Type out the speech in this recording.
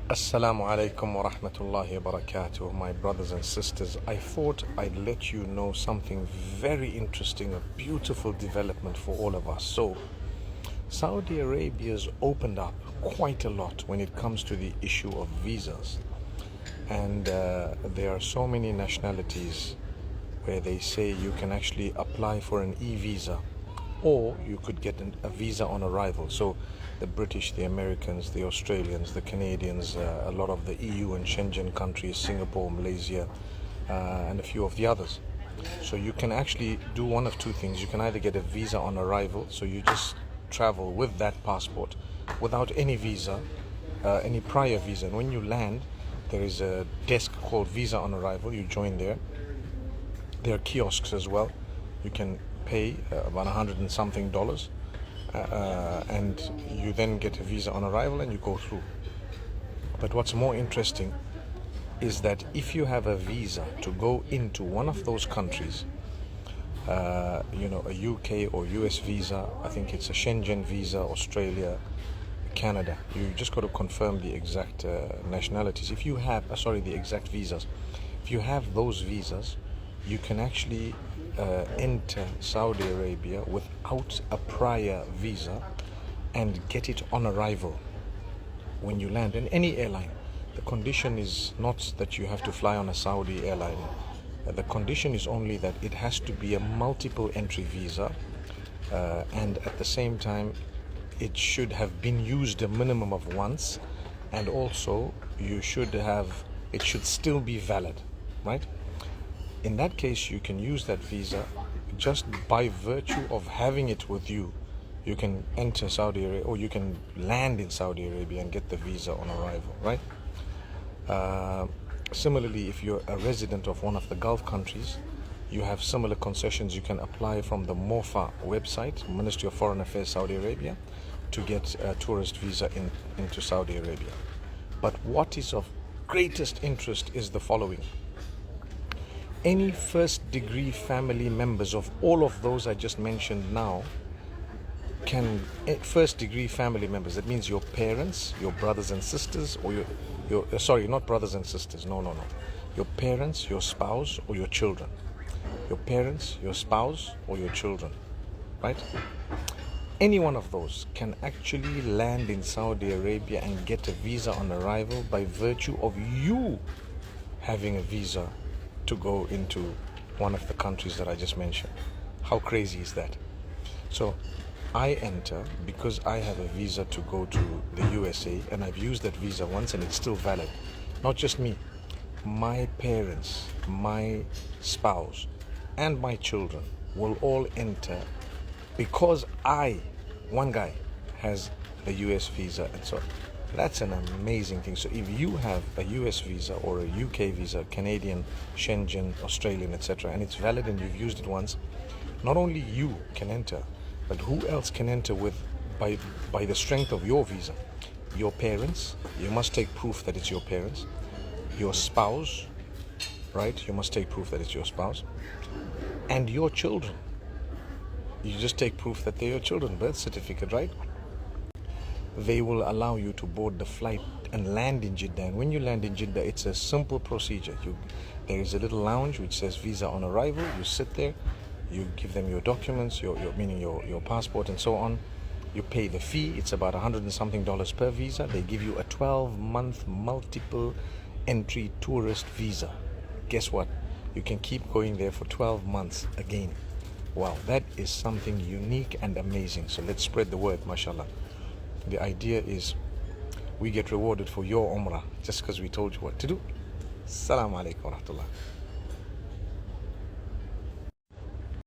Assalamu alaikum wa rahmatullahi wa barakatuh, my brothers and sisters. I thought I'd let you know something very interesting, a beautiful development for all of us. So, Saudi Arabia's opened up quite a lot when it comes to the issue of visas. And there are so many nationalities where they say you can actually apply for an e-visa, or you could get a visa on arrival. So the British, the Americans, the Australians, the Canadians, a lot of the EU and Schengen countries, Singapore, Malaysia, and a few of the others. So you can actually do one of two things. You can either get a visa on arrival, so you just travel with that passport without any visa, any prior visa. And when you land, there is a desk called Visa on Arrival. You join there. There are kiosks as well. You can pay about $100 and something, and you then get a visa on arrival and you go through. But what's more interesting is that if you have a visa to go into one of those countries, a UK or US visa, I think it's a Schengen visa, Australia, Canada, you just got to confirm the exact nationalities. If you have, the exact visas. If you have those visas, you can actually enter Saudi Arabia without a prior visa and get it on arrival when you land in any airline. The condition is not that you have to fly on a Saudi airline. The condition is only that it has to be a multiple entry visa, and at the same time it should have been used a minimum of once, and also it should still be valid, right? In that case, you can use that visa just by virtue of having it with you. You can enter Saudi Arabia, or you can land in Saudi Arabia and get the visa on arrival, right? Similarly, if you're a resident of one of the Gulf countries, you have similar concessions. You can apply from the MOFA website, Ministry of Foreign Affairs, Saudi Arabia, to get a tourist visa into Saudi Arabia. But what is of greatest interest is the following. Any first degree family members of all of those I just mentioned now first degree family members, that means your parents, your brothers and sisters, or not brothers and sisters, no. Your parents, your spouse, or your children. Your parents, your spouse, or your children, right? Any one of those can actually land in Saudi Arabia and get a visa on arrival by virtue of you having a visa to go into one of the countries that I just mentioned. How crazy is that? So I enter because I have a visa to go to the USA, and I've used that visa once and it's still valid. Not just me, my parents, my spouse, and my children will all enter because one guy, has a US visa. And so that's an amazing thing. So if you have a US visa or a UK visa, Canadian, Schengen, Australian, etc., and it's valid and you've used it once, not only you can enter, but who else can enter by the strength of your visa? Your parents, you must take proof that it's your parents. Your spouse, right? You must take proof that it's your spouse. And your children. You just take proof that they're your children, birth certificate, right? They will allow you to board the flight and land in Jeddah. And when you land in Jeddah, it's a simple procedure. There is a little lounge which says visa on arrival. You sit there, you give them your documents, your passport and so on. You pay the fee. It's about $100 and something per visa. They give you a 12-month multiple entry tourist visa. Guess what? You can keep going there for 12 months again. Wow, that is something unique and amazing. So let's spread the word, mashallah. The idea is we get rewarded for your umrah just because we told you what to do. Assalamu alaikum wa rahmatullah.